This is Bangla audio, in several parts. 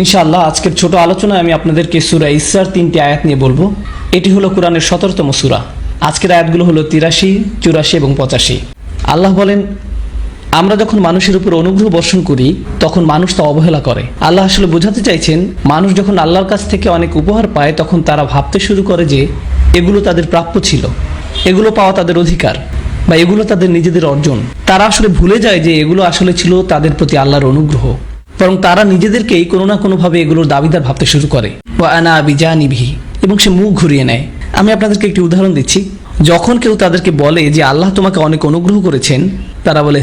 ইনশাআল্লাহ আজকের ছোট আলোচনায় আমি আপনাদেরকে সূরা ইসরার 3টি আয়াত নিয়ে বলবো। এটি হলো কোরআনের 17তম সূরা। আজকের আয়াতগুলো হলো 83, 84 এবং 85। আল্লাহ বলেন, আমরা যখন মানুষের উপর অনুগ্রহ বর্ষণ করি তখন মানুষ তা অবহেলা করে। আল্লাহ আসলে বোঝাতে চাইছেন, মানুষ যখন আল্লাহর কাছ থেকে অনেক উপহার পায় তখন তারা ভাবতে শুরু করে যে এগুলো তাদের প্রাপ্য ছিল, এগুলো পাওয়া তাদের অধিকার, বা এগুলো তাদের নিজেদের অর্জন। তারা আসলে ভুলে যায় যে এগুলো আসলে ছিল তাদের প্রতি আল্লাহর অনুগ্রহ। বরং তারা নিজেদেরকেই কোনো না কোনোভাবে এগুলোর দাবিদার ভাবতে শুরু করে। ওয়া আনা বিজানিবিহি, এবং সে মুখ ঘুরিয়ে নেয়। আমি আপনাদেরকে একটি উদাহরণ দিচ্ছি। যখন কেউ তাদেরকে বলে যে আল্লাহ তোমাকে অনেক অনুগ্রহ করেছেন, তারা বলে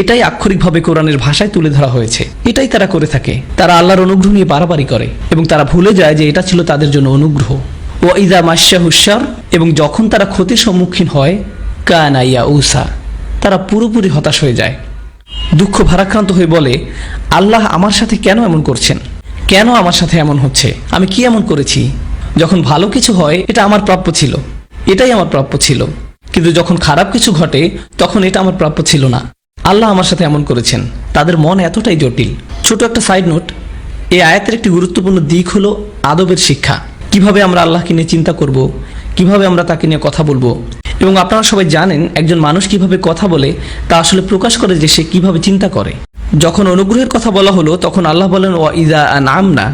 এটাই আক্ষরিকভাবে কোরআনের ভাষায় তুলে ধরা হয়েছে। এটাই তারা করে থাকে। তারা আল্লাহর অনুগ্রহ নিয়ে বাড়াবাড়ি করে এবং তারা ভুলে যায় যে এটা ছিল তাদের জন্য অনুগ্রহ। ও ইদা মাশাহুশার, এবং যখন তারা ক্ষতির সম্মুখীন হয়, কানা ইয়াউসা, তারা পুরোপুরি হতাশ হয়ে যায়, দুঃখ ভারাক্রান্ত হয়ে বলে, আল্লাহ আমার সাথে কেন এমন করছেন? কেন আমার সাথে এমন হচ্ছে? আমি কি এমন করেছি? যখন ভালো কিছু হয় এটা আমার প্রাপ্য ছিল, এটাই আমার প্রাপ্য ছিল, কিন্তু যখন খারাপ কিছু ঘটে তখন এটা আমার প্রাপ্য ছিল না। আল্লাহ আমার সাথে এমন করেছেন। তাদের মন এতটাই জটিল। ছোট একটা সাইড নোট, এই আয়াতের একটি গুরুত্বপূর্ণ দিক হলো আদবের শিক্ষা। কিভাবে আমরা আল্লাহকে নিয়ে চিন্তা করব, কিভাবে আমরা তাকে নিয়ে কথা বলবো। এবং আপনারা সবাই জানেন, একজন মানুষ কিভাবে কথা বলে তা আসলে প্রকাশ করে যে সে কিভাবে চিন্তা করে। যখন অনুগ্রহের কথা বলা হলো তখন আল্লাহ বলেন ওয়া ইযা আনআমনা,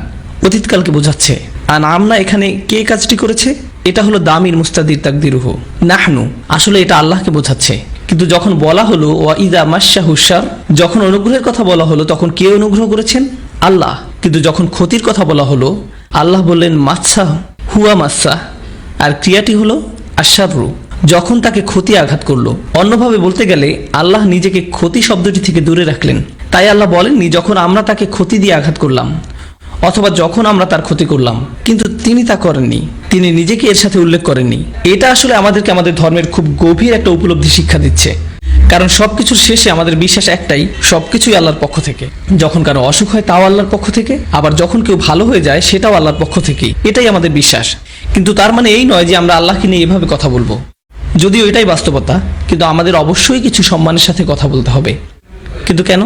অতীতকালকে বোঝাচ্ছে। আনআমনা এখানে কে কাজটি করেছে? এটা হলো দামির মুস্তাদির তাকদিরুহু নাহনু, আসলে এটা আল্লাহকে বোঝাচ্ছে। কিন্তু যখন বলা হলো ওয়া ইযা মাশাহুশার, যখন অনুগ্রহের কথা বলা হলো তখন কে অনুগ্রহ করেছেন? আল্লাহ। কিন্তু যখন ক্ষতির কথা বলা হলো আল্লাহ বললেন মাসা হুয়া মাসা, আর ক্রিয়াটি হলো আশাররু, যখন তাকে ক্ষতি আঘাত করলো। অন্যভাবে বলতে গেলে আল্লাহ নিজেকে ক্ষতি শব্দটি থেকে দূরে রাখলেন। তাই আল্লাহ বলেননি যখন আমরা তাকে ক্ষতি দিয়ে আঘাত করলাম অথবা যখন আমরা তার ক্ষতি করলাম, কিন্তু তিনি তা করেননি। তিনি নিজেকে এর সাথে উল্লেখ করেননি। এটা আসলে আমাদেরকে আমাদের ধর্মের খুব গভীর একটা উপলব্ধি শিক্ষা দিচ্ছে। কারণ সবকিছুর শেষে আমাদের বিশ্বাস একটাই, সবকিছুই আল্লাহর পক্ষ থেকে। যখন কারো অসুখ হয় তাও আল্লাহর পক্ষ থেকে, আবার যখন কেউ ভালো হয়ে যায় সেটাও আল্লাহর পক্ষ থেকেই। এটাই আমাদের বিশ্বাস। কিন্তু তার মানে এই নয় যে আমরা আল্লাহকে নিয়ে এভাবে কথা বলবো। যদিও এটাই বাস্তবতা, কিন্তু আমাদের অবশ্যই কিছু সম্মানের সাথে কথা বলতে হবে। কিন্তু কেন?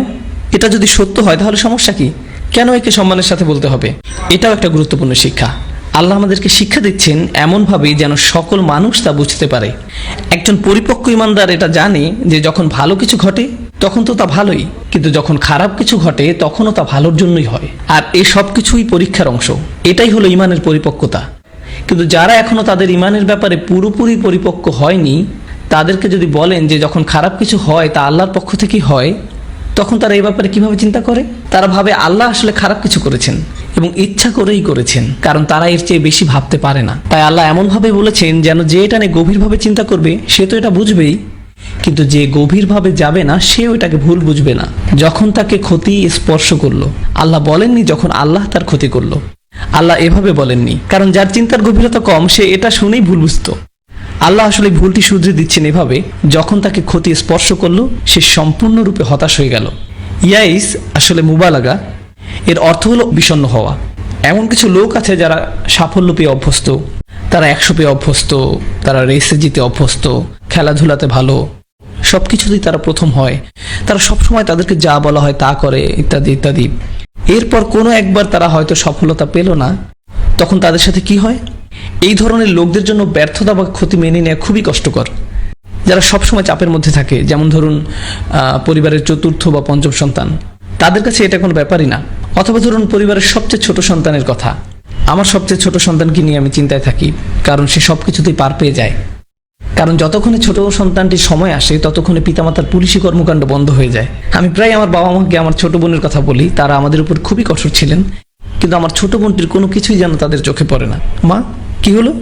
এটা যদি সত্য হয় তাহলে সমস্যা কি? কেন একে সম্মানের সাথে বলতে হবে? এটাও একটা গুরুত্বপূর্ণ শিক্ষা। আল্লাহ আমাদেরকে শিক্ষা দিচ্ছেন এমনভাবে যেন সকল মানুষ তা বুঝতে পারে। একজন পরিপক্ক ইমানদার এটা জানে যে যখন ভালো কিছু ঘটে তখন তো তা ভালোই, কিন্তু যখন খারাপ কিছু ঘটে তখনও তা ভালোর জন্যই হয়। আর এই সব কিছুই পরীক্ষার অংশ। এটাই হলো ইমানের পরিপক্কতা। কিন্তু যারা এখনো তাদের ইমানের ব্যাপারে পুরোপুরি পরিপক্ক হয়নি, তাদেরকে যদি বলেন যে যখন খারাপ কিছু হয় তা আল্লাহর পক্ষ থেকেই হয়, তখন তারা এই ব্যাপারে কিভাবে চিন্তা করে? তারা ভাবে আল্লাহ আসলে খারাপ কিছু করেছেন এবং ইচ্ছা করেই করেছেন, কারণ তারা এর চেয়ে বেশি ভাবতে পারে না। তাই আল্লাহ এমনভাবে বলেছেন যেন যে এটা নিয়ে গভীরভাবে চিন্তা করবে সে তো এটা বুঝবেই, কিন্তু যে গভীরভাবে যাবে না সেও এটাকে ভুল বুঝবে না। যখন তাকে ক্ষতি স্পর্শ করলো, আল্লাহ বলেননি যখন আল্লাহ তার ক্ষতি করলো। আল্লাহ এভাবে বলেননি, কারণ যার চিন্তার গভীরতা কম সে এটা শুনেই ভুল বুঝতো। আল্লাহ আসলে ভুলটি শুধরে দিচ্ছেন এভাবে, যখন তাকে ক্ষতি স্পর্শ করলো সে সম্পূর্ণরূপে হতাশ হয়ে গেল। ইয়াইস আসলে মুবালাগা, এর অর্থ হলো বিষণ্ণ হওয়া। এমন কিছু লোক আছে যারা সাফল্য পেয়ে অভ্যস্ত, তারা 100 পেয়ে অভ্যস্ত, তারা রেসে জিতে অভ্যস্ত, খেলাধুলাতে ভালো, সবকিছুতেই তারা প্রথম হয়, তারা সবসময় তাদেরকে যা বলা হয় তা করে, ইত্যাদি ইত্যাদি। এরপর কোনো একবার তারা হয়তো সফলতা পেল না, তখন তাদের সাথে কি হয়? এই ধরনের লোকদের জন্য ব্যর্থতা বা ক্ষতি মেনে নেওয়া খুবই কষ্টকর। যারা সবসময় চাপের মধ্যে থাকে, যেমন ধরুন পরিবারের 4র্থ বা 5ম সন্তান, তাদের কাছে এটা কোনো ব্যাপারই না। অথবা ধরুন পরিবারের সবচেয়ে ছোট সন্তানের কথা। আমার সবচেয়ে ছোট সন্তানকে নিয়ে আমি চিন্তায় থাকি, কারণ সে সব কিছুতেই পার পেয়ে যায়। কারণ যতক্ষণে ছোট সন্তানটির সময় আসে ততক্ষণে পিতামাতার পুলিশি কর্মকাণ্ড বন্ধ হয়ে যায়। আমি প্রায় আমার বাবা মাকে আমার ছোট বোনের কথা বলি, তারা আমাদের উপর খুবই কঠোর ছিলেন, কিন্তু আমার ছোট বোনটির কোনো কিছুই যেন তাদের চোখে পড়ে না। মা কি হলো,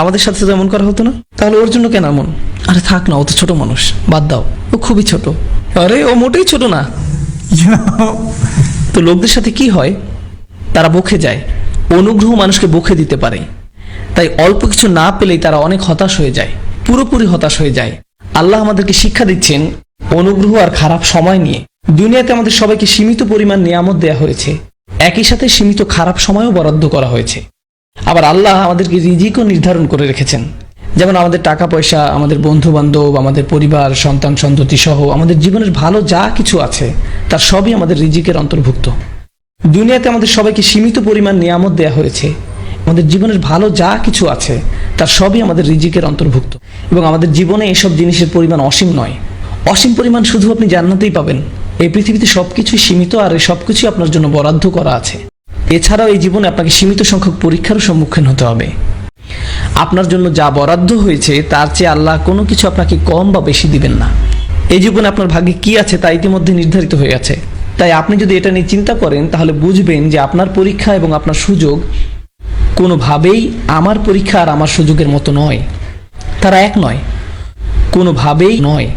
আমাদের সাথে তো এমন করা হতো না, তাহলে ওর জন্য কেন এমন? আরে থাক না, ও তো ছোট মানুষ, বাদ দাও, ও খুবই ছোট। আরে ও মোটেই ছোট না। তো লোকদের সাথে কি হয়? তারা বকে যায়। অনুগ্রহ মানুষকে বকে দিতে পারে। তাই অল্প কিছু না পেলেই তারা অনেক হতাশ হয়ে যায়, পুরোপুরি হতাশ হয়ে যায়। আল্লাহ আমাদেরকে শিক্ষা দিচ্ছেন অনুগ্রহ আর খারাপ সময় নিয়ে। দুনিয়াতে আমাদের সবাইকে সীমিত পরিমাণ নিয়ামত দেয়া হয়েছে, একই সাথে সীমিত খারাপ সময়ও বরাদ্দ করা হয়েছে। আবার আল্লাহ আমাদেরকে রিজিকও নির্ধারণ করে রেখেছেন। যেমন আমাদের টাকা পয়সা, আমাদের বন্ধু বান্ধব, আমাদের পরিবার, সন্তান সন্ততি সহ আমাদের জীবনের ভালো যা কিছু আছে তার সবই আমাদের রিজিকের অন্তর্ভুক্ত। দুনিয়াতে আমাদের সবাইকে সীমিত পরিমাণ নিয়ামত দেয়া হয়েছে। আমাদের জীবনের ভালো যা কিছু আছে তার সবই আমাদের রিজিকের অন্তর্ভুক্ত, এবং আমাদের জীবনে এসব জিনিসের পরিমাণ অসীম নয়। অসীম পরিমাণ শুধু আপনি জান্নাতেই পাবেন। এই পৃথিবীতে সবকিছুই সীমিত, আর এই সবকিছুই আপনার জন্য বরাদ্দ করা আছে। এছাড়াও এই জীবনে আপনাকে সীমিত সংখ্যক পরীক্ষারও সম্মুখীন হতে হবে। আপনার জন্য যা বরাদ্দ হয়েছে তার চেয়ে আল্লাহ কোনো কিছু আপনাকে কম বা বেশি দিবেন না। এই জীবনে আপনার ভাগ্যে কি আছে তা ইতিমধ্যে নির্ধারিত হয়ে আছে। তাই আপনি যদি এটা নিয়ে চিন্তা করেন তাহলে বুঝবেন যে আপনার পরীক্ষা এবং আপনার সুযোগ কোনোভাবেই আমার পরীক্ষা আর আমার সুযোগের মতো নয়। তারা এক নয়, কোনোভাবেই নয়।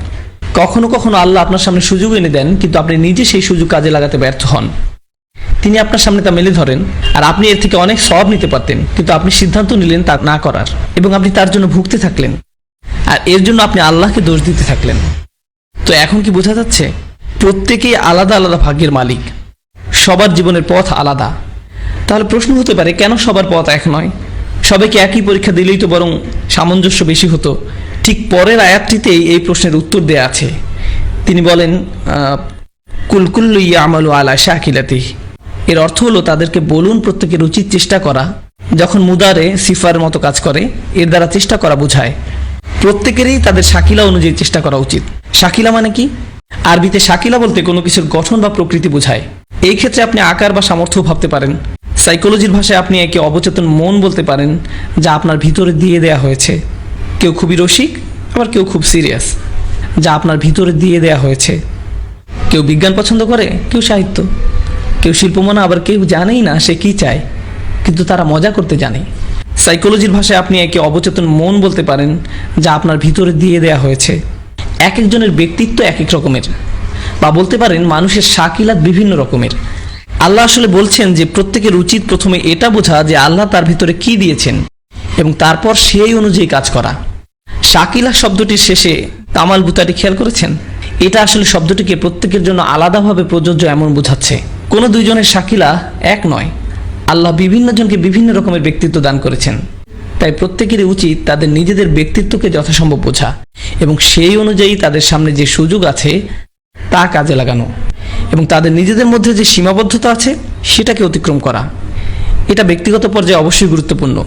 কখনো কখনো আল্লাহ আপনার সামনে সুযোগ এনে দেন, কিন্তু আপনি নিজে সেই সুযোগ কাজে লাগাতে ব্যর্থ হন। তিনি আপনার সামনে তা মেলে ধরেন, আর আপনি এর থেকে অনেক সওয়াব নিতে পারতেন, কিন্তু আপনি সিদ্ধান্ত নিলেন তা না করার, এবং আপনি তার জন্য ভুগতে থাকলেন, আর এর জন্য আপনি আল্লাহকে দোষ দিতে থাকলেন। তো এখন কি বোঝা যাচ্ছে? প্রত্যেকেই আলাদা আলাদা ভাগ্যের মালিক, সবার জীবনের পথ আলাদা। তাহলে প্রশ্ন হতে পারে, কেন সবার পথ এক নয়? সবাইকে একই পরীক্ষা দিলেই তো বরং সামঞ্জস্য বেশি হতো। ঠিক পরের আয়াতটিতেই এই প্রশ্নের উত্তর দেয়া আছে। তিনি বলেন, কুলকুল্লু ইয়ামালু আলা শাকিলাতিহি। এর অর্থ হলো তাদেরকে বলুন প্রত্যেকের উচিত চেষ্টা করা। যখন মুদারে সিফার মতো কাজ করে, এর দ্বারা চেষ্টা করা বোঝায়। প্রত্যেকেরই তাদের শাকিলা অনুযায়ী চেষ্টা করা উচিত। শাকিলা মানে কি? আরবিতে শাকিলা বলতে কোনো কিছুর গঠন বা প্রকৃতি বোঝায়। এই ক্ষেত্রে আপনি আকার বা সামর্থ্য ভাবতে পারেন। সাইকোলজির ভাষায় আপনি একে অবচেতন মন বলতে পারেন, যা আপনার ভিতরে দিয়ে দেয়া হয়েছে। কেউ খুবই রসিক, আবার কেউ খুব সিরিয়াস, যা আপনার ভিতরে দিয়ে দেয়া হয়েছে। কেউ বিজ্ঞান পছন্দ করে, কেউ সাহিত্য, কেউ শিল্পমনা, আবার কেউ জানেই না সে কি চায়, কিন্তু তারা মজা করতে জানে। সাইকোলজির ভাষায় আপনি একে অবচেতন মন বলতে পারেন, যা আপনার ভিতরে দিয়ে দেয়া হয়েছে। এক একজনের ব্যক্তিত্ব এক এক রকমের, বা বলতে পারেন মানুষের শাকিলাত বিভিন্ন রকমের। আল্লাহ আসলে বলছেন যে প্রত্যেকের উচিত প্রথমে এটা বোঝা যে আল্লাহ তার ভিতরে কি দিয়েছেন, এবং তারপর সেই অনুযায়ী কাজ করা। শাকিলা শব্দটির শেষে কামাল বুতাটি খেয়াল করেছেন? এটা আসলে শব্দটিকে প্রত্যেকের জন্য আলাদাভাবে প্রযোজ্য এমন বোঝাচ্ছে। কোনো দুইজনের শাকিলা এক নয়। আল্লাহ বিভিন্ন জনকে বিভিন্ন রকমের ব্যক্তিত্ব দান করেছেন। তাই প্রত্যেকেরই উচিত তাদের নিজেদের ব্যক্তিত্বকে যথাসম্ভব বোঝা, এবং সেই অনুযায়ী তাদের সামনে যে সুযোগ আছে তা কাজে লাগানো, এবং তাদের নিজেদের মধ্যে যে সীমাবদ্ধতা আছে সেটাকে অতিক্রম করা। এটা ব্যক্তিগত পর্যায়ে অবশ্যই গুরুত্বপূর্ণ,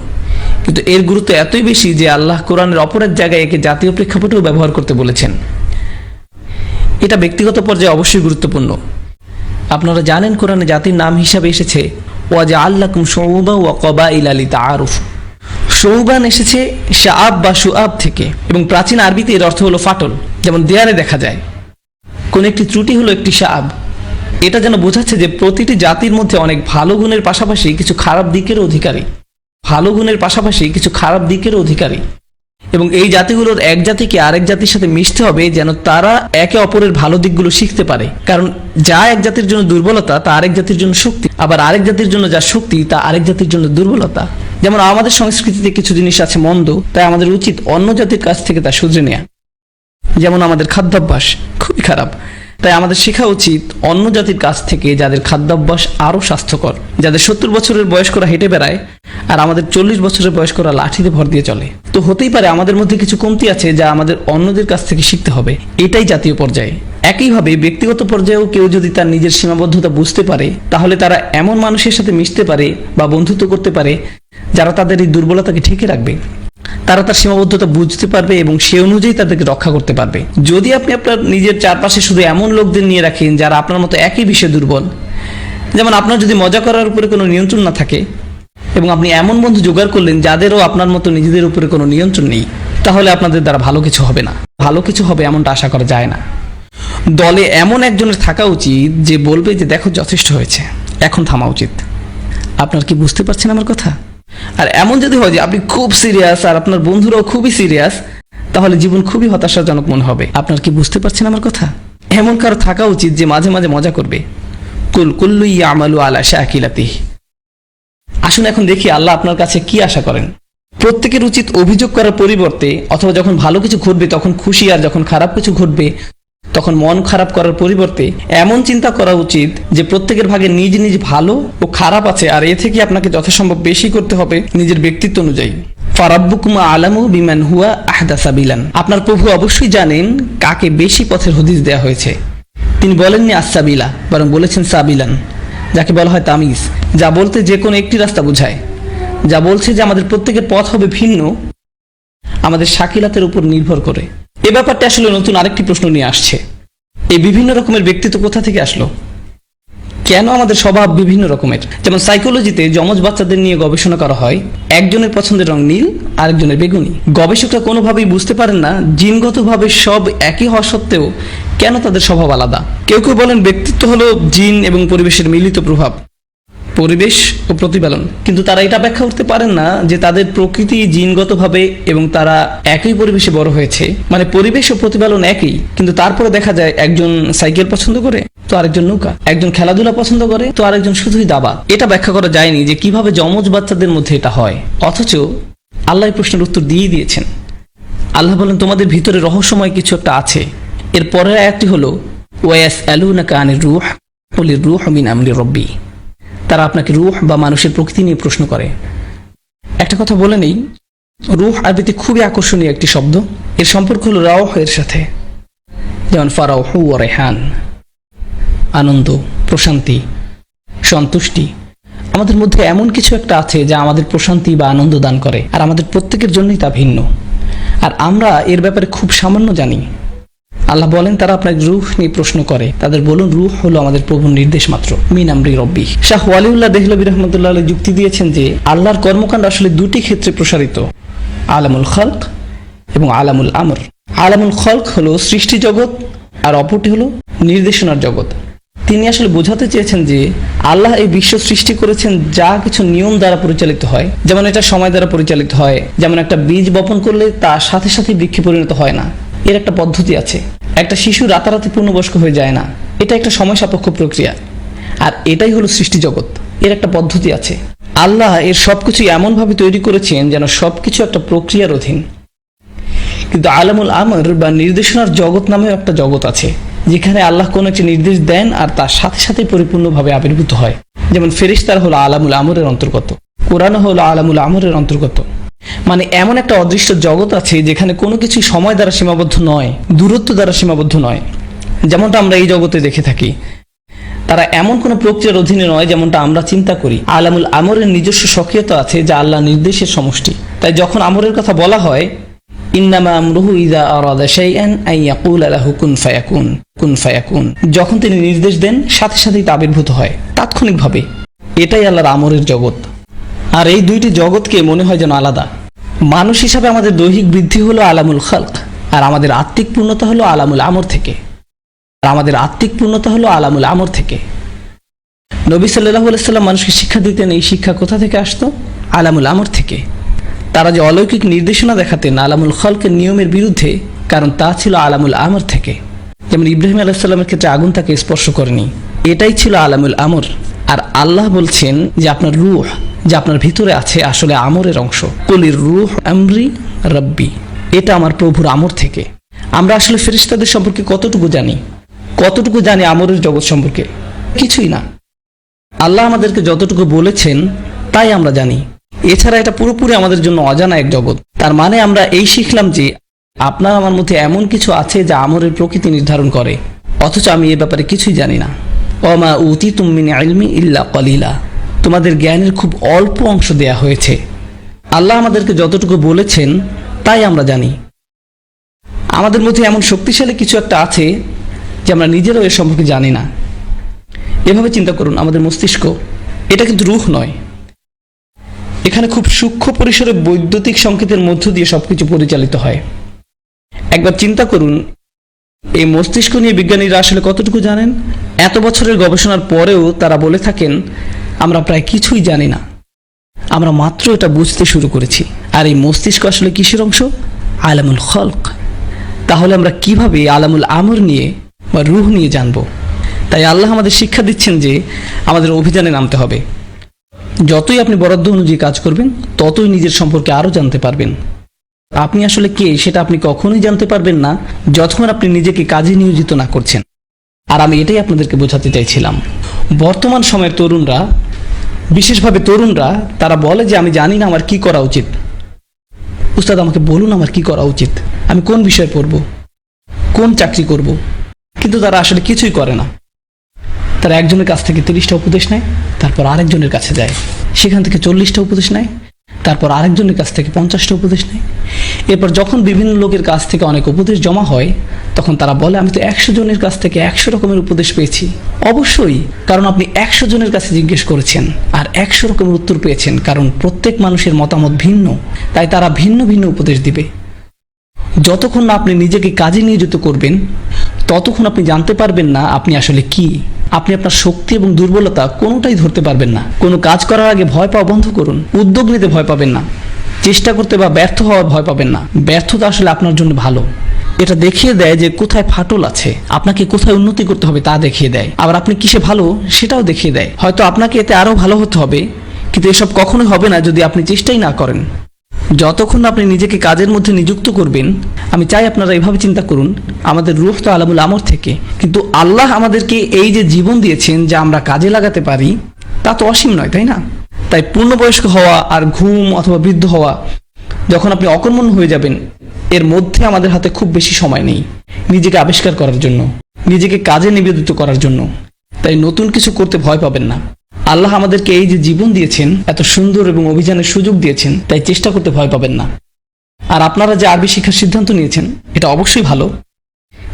কিন্তু এর গুরুত্ব এতই বেশি যে আল্লাহ কোরআনের অপর এক জায়গায় একে জাতীয় প্রেক্ষাপটেও ব্যবহার করতে বলেছেন। এটা ব্যক্তিগত পর্যায়ে অবশ্যই গুরুত্বপূর্ণ। আপনারা জানেন কোরআনে জাতির নাম হিসাবে এসেছে ওয়াজআল্লাকুম শুউবা ওয়া ক্বাবাইলা লিতাআরুফু। শৌবান এসেছে শাআব বা শুআব থেকে, এবং প্রাচীন আরবিতে এর অর্থ হলো ফাটল, যেমন দেয়ালে দেখা যায়। কোন একটি ত্রুটি হলো একটি শাআব। এটা যেন বোঝাচ্ছে যে প্রতিটি জাতির মধ্যে অনেক ভালো গুণের পাশাপাশি কিছু খারাপ দিকেরও অধিকারী, ভালো গুণের পাশাপাশি কিছু খারাপ দিকেরও অধিকারী। এবং এই জাতিগুলোর এক জাতিকে আরেক জাতির সাথে মিশতে হবে যেন তারা একে অপরের ভালো দিকগুলো শিখতে পারে। কারণ যা এক জাতির জন্য দুর্বলতা তা আরেক জাতির জন্য শক্তি, আবার আরেক জাতির জন্য যা শক্তি তা আরেক জাতির জন্য দুর্বলতা। যেমন আমাদের সংস্কৃতিতে কিছু জিনিস আছে মন্দ, তাই আমাদের উচিত অন্য জাতির কাছ থেকে তা শুধরে নেওয়া। যেমন আমাদের খাদ্যাভ্যাস খুবই খারাপ, তাই আমাদের শেখা উচিত অন্য জাতির কাছ থেকে যাদের খাদ্যাভ্যাস আরও স্বাস্থ্যকর, যাদের 70 বছরের বয়স্করা হেঁটে বেড়ায় আর আমাদের 40 বছরের বয়স্করা লাঠিতে ভর দিয়ে চলে। তো হতেই পারে আমাদের মধ্যে কিছু কমতি আছে যা আমাদের অন্যদের কাছ থেকে শিখতে হবে। এটাই জাতীয় পর্যায়ে। একইভাবে ব্যক্তিগত পর্যায়েও কেউ যদি তার নিজের সীমাবদ্ধতা বুঝতে পারে, তাহলে তারা এমন মানুষের সাথে মিশতে পারে বা বন্ধুত্ব করতে পারে যারা তাদের এই দুর্বলতাকে ঠেকে রাখবে। তারা তার সীমাবদ্ধতা বুঝতে পারবে এবং সে অনুযায়ী তাদেরকে রক্ষা করতে পারবে। যদি আপনি আপনার নিজের চারপাশে শুধু এমন লোকদের নিয়ে রাখেন যারা আপনার মতো একই বিষয়ে দুর্বল, যেমন আপনার যদি মজা করার উপরে কোনো নিয়ন্ত্রণ না থাকে, এবং আপনি এমন বন্ধু জোগাড় করলেন যাদেরও আপনার মতো নিজেদের উপরে কোনো নিয়ন্ত্রণ নেই, তাহলে আপনাদের দ্বারা ভালো কিছু হবে না। ভালো কিছু হবে এমনটা আশা করা যায় না। দলে এমন একজনের থাকা উচিত যে বলবে যে দেখো যথেষ্ট হয়েছে, এখন থামা উচিত। আপনার কি বুঝতে পারছেন আমার কথা? আর এমন যদি হয় যে আপনি খুব সিরিয়াস আর আপনার বন্ধুরাও খুবই সিরিয়াস, তাহলে জীবন খুবই হতাশাজনক মনে হবে। আপনার কি বুঝতে পারছেন আমার কথা? এমন কারো থাকা উচিত যে মাঝে মাঝে মজা করবে। কুল্লু ইয়ামালু আলা শাকিলাতিহি। আসুন এখন দেখি আল্লাহ আপনার কাছে কি আশা করেন। প্রত্যেকের উচিত অভিযোগ করার পরিবর্তে, অথবা যখন ভালো কিছু ঘটবে তখন খুশি, আর যখন খারাপ কিছু ঘটবে তখন মন খারাপ করার পরিবর্তে এমন চিন্তা করা উচিত যে প্রত্যেকের ভাগে নিজ নিজ ভালো ও খারাপ আছে, আর এ থেকে আপনাকে যথাসম্ভব বেশি করতে হবে নিজের ব্যক্তিত্ব অনুযায়ী। ফারাব্বুকুম আলামু বিমান হুয়া আহদা সাবিলান। আপনার প্রভু অবশ্যই জানেন কাকে বেশি পথের হদিস দেয়া হয়েছে। তিনি বলেননি আসসাবিলা, বরং বলেছেন সাবিলান। যাকে বলা হয় তামিজ, যা বলতে যে কোনো একটি রাস্তা বোঝায়, যা বলছে যে আমাদের প্রত্যেকের পথ হবে ভিন্ন আমাদের শাকিলাতের উপর নির্ভর করে। এ ব্যাপারটা আসলে নতুন আরেকটি প্রশ্ন নিয়ে আসছে। এই বিভিন্ন রকমের ব্যক্তিত্ব কোথা থেকে আসলো? কেন আমাদের স্বভাব বিভিন্ন রকমের? যেমন সাইকোলজিতে যমজ বাচ্চাদের নিয়ে গবেষণা করা হয়, একজনের পছন্দের রং নীল, আরেকজনের বেগুনি। গবেষকরা কোনোভাবেই বুঝতে পারেন না জিনগতভাবে সব একই হওয়া সত্ত্বেও কেন তাদের স্বভাব আলাদা। কেউ কেউ বলেন ব্যক্তিত্ব হলো জিন এবং পরিবেশের মিলিত প্রভাব, পরিবেশ ও প্রতিপালন। কিন্তু তারা এটা ব্যাখ্যা করতে পারেন না যে তাদের প্রকৃতি জিনগতভাবে এবং তারা একই পরিবেশে বড় হয়েছে, মানে পরিবেশ ও প্রতিপালন একই, কিন্তু তারপরে দেখা যায় একজন সাইকেল পছন্দ করে তো আরেকজন নৌকা, একজন খেলাধুলা পছন্দ করে তো আরেকজন শুধুই দাবা। এটা ব্যাখ্যা করা যায়নি যে কিভাবে যমজ বাচ্চাদের মধ্যে এটা হয়, অথচ আল্লাহ এই প্রশ্নের উত্তর দিয়ে দিয়েছেন। আল্লাহ বলেন তোমাদের ভিতরে রহস্যময় কিছু একটা আছে। এর পরের আয়াতটি হলো ওয়ায়াসআলুনাকা আনির রূহ কুলির রূহু মিন আমরি রাব্বি। তারা আপনাকে রূহ বা মানুষের প্রকৃতি নিয়ে প্রশ্ন করে। একটা কথা বলে নেই, রূহ আরবিতে খুবই আকর্ষণীয় একটি শব্দ। এর সম্পর্ক হলো রাওহ এর সাথে, যেমন ফারাউহু ওয়া রায়হান, আনন্দ, প্রশান্তি, সন্তুষ্টি। আমাদের মধ্যে এমন কিছু একটা আছে যা আমাদের প্রশান্তি বা আনন্দ দান করে, আর আমাদের প্রত্যেকের জন্যই তা ভিন্ন, আর আমরা এর ব্যাপারে খুব সামান্য জানি। আল্লাহ বলেন তারা আপনার রূহ নিয়ে প্রশ্ন করে, তাদের বলুন রূহ হলো আমাদের প্রভুর নির্দেশ মাত্র, মিন আমরি রব্বি। শাহ ওয়ালিউল্লাহ দেহলভী রহমতুল্লাহ আলাইহি যুক্তি দিয়েছেন যে আল্লাহর কর্মকাণ্ড আসলে দুটি ক্ষেত্রে প্রসারিত, আলামুল খালক এবং আলামুল আমর। আলামুল খালক হলো সৃষ্টি জগৎ আর অপরটি হলো নির্দেশনার জগৎ। তিনি আসলে বোঝাতে চেয়েছেন যে আল্লাহ এই বিশ্ব সৃষ্টি করেছেন যা কিছু নিয়ম দ্বারা পরিচালিত হয়, যেমন এটা সময় দ্বারা পরিচালিত হয়। যেমন একটা বীজ বপন করলে তা সাথে সাথে বৃক্ষে পরিণত হয় না, এর একটা পদ্ধতি আছে। একটা শিশু রাতারাতি পূর্ণবয়স্ক হয়ে যায় না, এটা একটা সময় সাপেক্ষ প্রক্রিয়া। আর এটাই হলো সৃষ্টি জগৎ, এর একটা পদ্ধতি আছে। আল্লাহ এর সবকিছু এমনভাবে তৈরি করেছেন যেন সবকিছু একটা প্রক্রিয়ার অধীন। কিন্তু আলামুল আমর বা নির্দেশনার জগৎ নামেও একটা জগৎ আছে, যেখানে আল্লাহ কোনো একটি নির্দেশ দেন আর তার সাথে সাথে পরিপূর্ণভাবে আবির্ভূত হয়। যেমন ফেরেশতারা হলো আলামুল আমরের অন্তর্গত, কোরআন হলো আলামুল আমরের অন্তর্গত। মানে এমন একটা অদৃশ্য জগৎ আছে যেখানে কোনো কিছু সময় দ্বারা সীমাবদ্ধ নয়, দূরত্ব দ্বারা সীমাবদ্ধ নয়, যেমনটা আমরা এই জগতে দেখে থাকি। তারা এমন কোনো প্রক্রিয়ার অধীনে নয় যেমনটা আমরা চিন্তা করি। আলামুল আমরের নিজস্ব সক্রিয়তা আছে যা আল্লাহ নির্দেশের সমষ্টি। তাই যখন আমরের কথা বলা হয়, ইন্নামা আমরুহু ইযা আরাদা শাইআন আন ইয়াকুলা লাহু কুন ফায়াকুন, কুন ফায়াকুন। যখন তিনি নির্দেশ দেন সাথে সাথেই তা আবির্ভূত হয় তাৎক্ষণিকভাবে। এটাই আল্লাহর আমরের জগৎ। আর এই দুইটি জগৎকে মনে হয় যেন আলাদা। মানুষ হিসাবে আমাদের দৈহিক বৃদ্ধি হলো আলামুল খালক, আর আমাদের আত্মিক পূর্ণতা হলো আলামুল আমর থেকে। নবী সাল্লাল্লাহু আলাইহি সাল্লাম মানুষকে শিক্ষা দিতেন, এই শিক্ষা কোথা থেকে আসতো? আলামুল আমর থেকে। তারা যে অলৌকিক নির্দেশনা দেখাতেন আলামুল খালকের নিয়মের বিরুদ্ধে, কারণ তা ছিল আলামুল আমর থেকে। যেমন ইব্রাহিম আলাইহিস সালামের ক্ষেত্রে আগুন তাকে স্পর্শ করেনি, এটাই ছিল আলামুল আমর। আর আল্লাহ বলছেন যে আপনার রূহ, যা আপনার ভিতরে আছে, আসলে আমরের অংশ। কুলির রূহ আমরি রাব্বি, এটা আমার প্রভুর আমর থেকে। আমরা আসলে ফেরেশতাদের সম্পর্কে কতটুকু জানি আমরের জগৎ সম্পর্কে? কিছুই না। আল্লাহ আমাদেরকে যতটুকু বলেছেন তাই আমরা জানি, এছাড়া এটা পুরোপুরি আমাদের জন্য অজানা এক জগৎ। তার মানে আমরা এই শিখলাম যে আপনার আমার মধ্যে এমন কিছু আছে যা আমরের প্রকৃতি নির্ধারণ করে, অথচ আমি এ ব্যাপারে কিছুই জানি না। ওমা উতিতুম মিন ইলমি ইল্লা কলিলা, তোমাদের জ্ঞানের খুব অল্প অংশ দেয়া হয়েছে। আল্লাহ আমাদেরকে যতটুকু বলেছেন তাই আমরা জানি। আমাদের মধ্যে এমন শক্তিশালী কিছু একটা আছে যে আমরা নিজেরাও এর সম্পর্কে জানি না। এভাবে চিন্তা করুন, আমাদের মস্তিষ্ক, এটা কিন্তু রূহ নয়। এখানে খুব সূক্ষ্ম পরিসরে বৈদ্যুতিক সংকেতের মধ্য দিয়ে সবকিছু পরিচালিত হয়। একবার চিন্তা করুন, এই মস্তিষ্ক নিয়ে বিজ্ঞানীরা আসলে কতটুকু জানেন? এত বছরের গবেষণার পরেও তারা বলে থাকেন আমরা প্রায় কিছুই জানি না, আমরা মাত্র এটা বুঝতে শুরু করেছি। আর এই মস্তিষ্ক আসলে কিসের অংশ? আলামুল খালক। তাহলে আমরা কিভাবে আলামুল আমর নিয়ে বা রূহ নিয়ে জানব? তাই আল্লাহ আমাদের শিক্ষা দিচ্ছেন যে আমাদের অভিযানে নামতে হবে। যতই আপনি বরাদ্দ অনুযায়ী কাজ করবেন, ততই নিজের সম্পর্কে আরও জানতে পারবেন। আপনি আসলে কে সেটা আপনি কখনোই জানতে পারবেন না যতক্ষণ আপনি নিজেকে কাজে নিয়োজিত না করছেন। আর আমি এটাই আপনাদেরকে বোঝাতে চাইছিলাম। বর্তমান সময়ের তরুণরা, বিশেষভাবে তরুণরা, তারা বলে যে আমি জানি না আমার কি করা উচিত। উস্তাদ আমাকে বলুন আমার কি করা উচিত, আমি কোন বিষয় পড়ব, কোন চাকরি করব। কিন্তু তারা আসলে কিছুই করে না। তারা একজনের কাছ থেকে 30টা উপদেশ নেয়, তারপর আরেকজনের কাছে যায়, সেখান থেকে 40টা উপদেশ নেয়, তারপর আরেকজনের কাছ থেকে 50টা উপদেশ নেয়। এরপর যখন বিভিন্ন লোকের কাছ থেকে অনেক উপদেশ জমা হয়, তখন তারা বলে আমি তো 100 জনের কাছ থেকে 100 রকমের উপদেশ পেয়েছি। অবশ্যই, কারণ আপনি 100 জনের কাছে জিজ্ঞেস করেছেন আর 100 রকমের উত্তর পেয়েছেন, কারণ প্রত্যেক মানুষের মতামত ভিন্ন, তাই তারা ভিন্ন ভিন্ন উপদেশ দিবে। যতক্ষণ না আপনি নিজেকে কাজে নিয়োজিত করবেন, ততক্ষণ আপনি জানতে পারবেন না আপনি আসলে কি। আপনি আপনার শক্তি এবং দুর্বলতা কোনোটাই ধরতে পারবেন না। কোনো কাজ করার আগে ভয় পাওয়া বন্ধ করুন। উদ্যোগ নিতে ভয় পাবেন না, চেষ্টা করতে বা ব্যর্থ হওয়ার ভয় পাবেন না। ব্যর্থতা আসলে আপনার জন্য ভালো। এটা দেখিয়ে দেয় যে কোথায় ফাটল আছে, আপনাকে কোথায় উন্নতি করতে হবে তা দেখিয়ে দেয়। আবার আপনি কিসে ভালো সেটাও দেখিয়ে দেয়। হয়তো আপনাকে এতে আরো ভালো হতে হবে, কিন্তু এসব কখনোই হবে না যদি আপনি চেষ্টাই না করেন। যতক্ষণ আপনি নিজেকে কাজের মধ্যে নিযুক্ত করবেন, আমি চাই আপনারা এভাবে চিন্তা করুন, আমাদের রূহ তো আলামুল আমর থেকে, কিন্তু আল্লাহ আমাদেরকে এই যে জীবন দিয়েছেন যা আমরা কাজে লাগাতে পারি, তা তো অসীম নয়, তাই না? তাই পূর্ণবয়স্ক হওয়া আর ঘুম অথবা বৃদ্ধ হওয়া, যখন আপনি অকর্মণ্য হয়ে যাবেন, এর মধ্যে আমাদের হাতে খুব বেশি সময় নেই নিজেকে আবিষ্কার করার জন্য, নিজেকে কাজে নিবেদিত করার জন্য। তাই নতুন কিছু করতে ভয় পাবেন না। আল্লাহ আমাদেরকে এই যে জীবন দিয়েছেন, এত সুন্দর এবং অভিযানের সুযোগ দিয়েছেন, তাই চেষ্টা করতে ভয় পাবেন না। আর আপনারা যে আরবি শিক্ষার সিদ্ধান্ত নিয়েছেন, এটা অবশ্যই ভালো,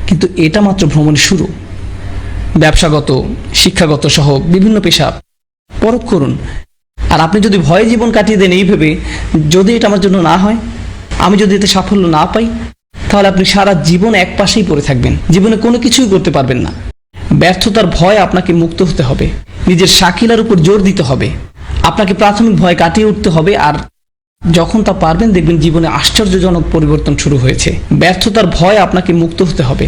কিন্তু এটা মাত্র ভ্রমণের শুরু। ব্যবসাগত, শিক্ষাগত সহ বিভিন্ন পেশা পরখ করুন। আর আপনি যদি ভয়ে জীবন কাটিয়ে দেন এই ভেবে, যদি এটা আমার জন্য না হয়, আমি যদি এতে সাফল্য না পাই, তাহলে আপনি সারা জীবন এক পাশেই পড়ে থাকবেন, জীবনে কোনো কিছুই করতে পারবেন না। ব্যর্থতার ভয় আপনাকে মুক্ত হতে হবে, নিজের শাকিলার উপর জোর দিতে হবে, আপনাকে প্রাথমিক ভয় কাটিয়ে উঠতে হবে। আর যখন তা পারবেন, দেখবেন জীবনে আশ্চর্যজনক পরিবর্তন শুরু হয়েছে। ব্যর্থতার ভয় আপনাকে মুক্ত হতে হবে।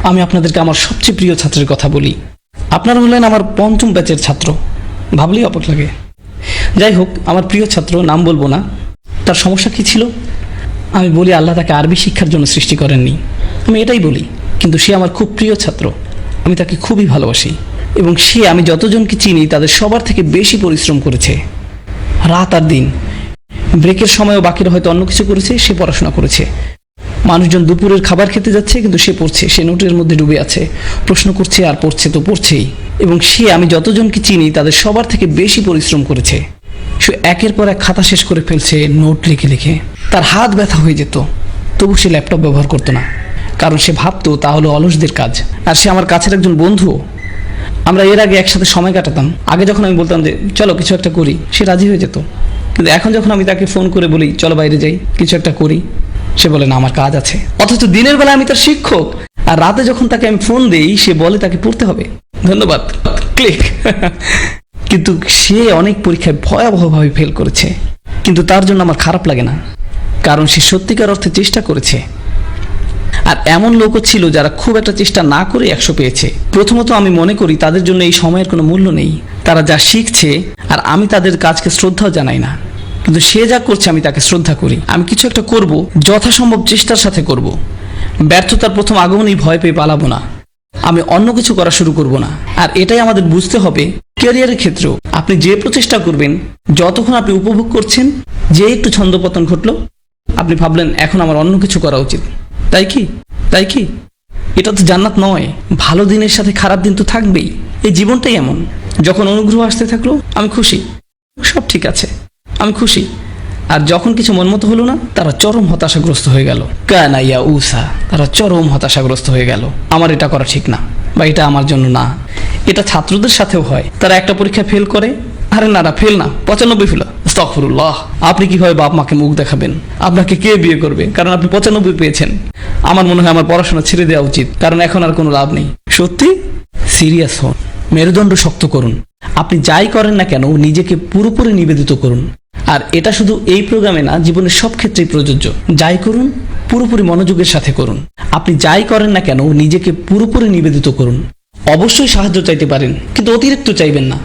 আমি আপনাদেরকে আমার সবচেয়ে প্রিয় ছাত্রের কথা বলি। আপনারা হলেন আমার 5ম ব্যাচের ছাত্র, ভাবলেই অবাক লাগে। যাই হোক, আমার প্রিয় ছাত্র, নাম বলবো না, তার সমস্যা কি ছিল? আমি বলি আল্লাহ তাকে আরবি শিক্ষার জন্য সৃষ্টি করেননি, আমি এটাই বলি। কিন্তু সে আমার খুব প্রিয় ছাত্র, আমি তাকে খুবই ভালোবাসি, এবং সে আমি যতজনকে চিনি তাদের সবার থেকে বেশি পরিশ্রম করেছে, রাত আর দিন। ব্রেকের সময়ও বাকিরা হয়তো অন্য কিছু করেছে, সে পড়াশোনা করেছে। মানুষজন দুপুরের খাবার খেতে যাচ্ছে, কিন্তু সে পড়ছে, সে নোটের মধ্যে ডুবে আছে, প্রশ্ন করছে আর পড়ছে তো পড়ছেই। এবং সে আমি যতজনকে চিনি তাদের সবার থেকে বেশি পরিশ্রম করেছে। সে একের পর এক খাতা শেষ করে ফেলছে নোট লিখে লিখে। তার হাত ব্যথা হয়ে যেত, তবু সে ল্যাপটপ ব্যবহার করতো না, কারণ সে ভাবতো তা হলো অলসদের কাজ। আর সে আমার কাছের একজন বন্ধু, আমরা এর আগে একসাথে সময় কাটাতাম। আগে যখন আমি বলতাম যে চলো কিছু একটা করি, সে রাজি হয়ে যেত। কিন্তু এখন যখন আমি তাকে ফোন করে বলি চলো বাইরে যাই, কিছু একটা করি, সে বলে না আমার কাজ আছে। অথচ দিনের বেলা আমি তার শিক্ষক, আর রাতে যখন তাকে আমি ফোন দেই, সে বলে তাকে পড়তে হবে। ধন্যবাদ, ক্লিক। কিন্তু সে অনেক পরীক্ষায় ভয়াবহভাবে ফেল করেছে, কিন্তু তার জন্য আমার খারাপ লাগে না, কারণ সে সত্যিকার অর্থে চেষ্টা করেছে। আর এমন লোকও ছিল যারা খুব একটা চেষ্টা না করে 100 পেয়েছে। প্রথমত আমি মনে করি তাদের জন্য এই সময়ের কোনো মূল্য নেই, তারা যা শিখছে, আর আমি তাদের কাজকে শ্রদ্ধাও জানাই না। কিন্তু সে যা করছে আমি তাকে শ্রদ্ধা করি। আমি কিছু একটা করব, যথাসম্ভব চেষ্টার সাথে করব। ব্যর্থতার প্রথম আগমনেই ভয় পেয়ে পালাবো না, আমি অন্য কিছু করা শুরু করব না। আর এটাই আমাদের বুঝতে হবে ক্যারিয়ারের ক্ষেত্রেও। আপনি যে প্রচেষ্টা করবেন, যতক্ষণ আপনি উপভোগ করছেন, যে একটু ছন্দপতন ঘটলো, আপনি ভাবলেন এখন আমার অন্য কিছু করা উচিত, তাই কি? এটা তো জান্নাত নয়। ভালো দিনের সাথে খারাপ দিন তো থাকবেই, এই জীবনটাই এমন। যখন অনুগ্রহ আসতে থাকলো, আমি খুশি, সব ঠিক আছে, আমি খুশি। আর যখন কিছু মনমতো হলো না, তারা চরম হতাশাগ্রস্ত হয়ে গেল। কানাইয়া উসা, তারা চরম হতাশাগ্রস্ত হয়ে গেল, আমার এটা করা ঠিক না, বা এটা আমার জন্য না। এটা ছাত্রদের সাথেও হয়। তারা একটা পরীক্ষা ফেল করে, আরে না ফেল না, 95 ফেল। আস্তাগফিরুল্লাহ। আপনি কিভাবে বাপ মাকে মুখ দেখাবেন? আপনাকে কে বিয়ে করবে কারণ আপনি 95 পেয়েছেন? আমার মনে হয় আমার পড়াশোনা ছেড়ে দেওয়া উচিত, কারণ এখন আর কোনো লাভ নেই। সত্যি সিরিয়াস হন, মেরুদণ্ড শক্ত করুন। আপনি যাই করেন না কেন, নিজেকে পুরোপুরি নিবেদিত করুন। আর এটা শুধু এই প্রোগ্রামে না, জীবনের সব ক্ষেত্রেই প্রযোজ্য। যাই করুন, পুরোপুরি মনোযোগের সাথে করুন। আপনি যাই করেন না কেন, নিজেকে পুরোপুরি নিবেদিত করুন। অবশ্যই সাহায্য চাইতে পারেন, কিন্তু অতিরিক্ত চাইবেন না।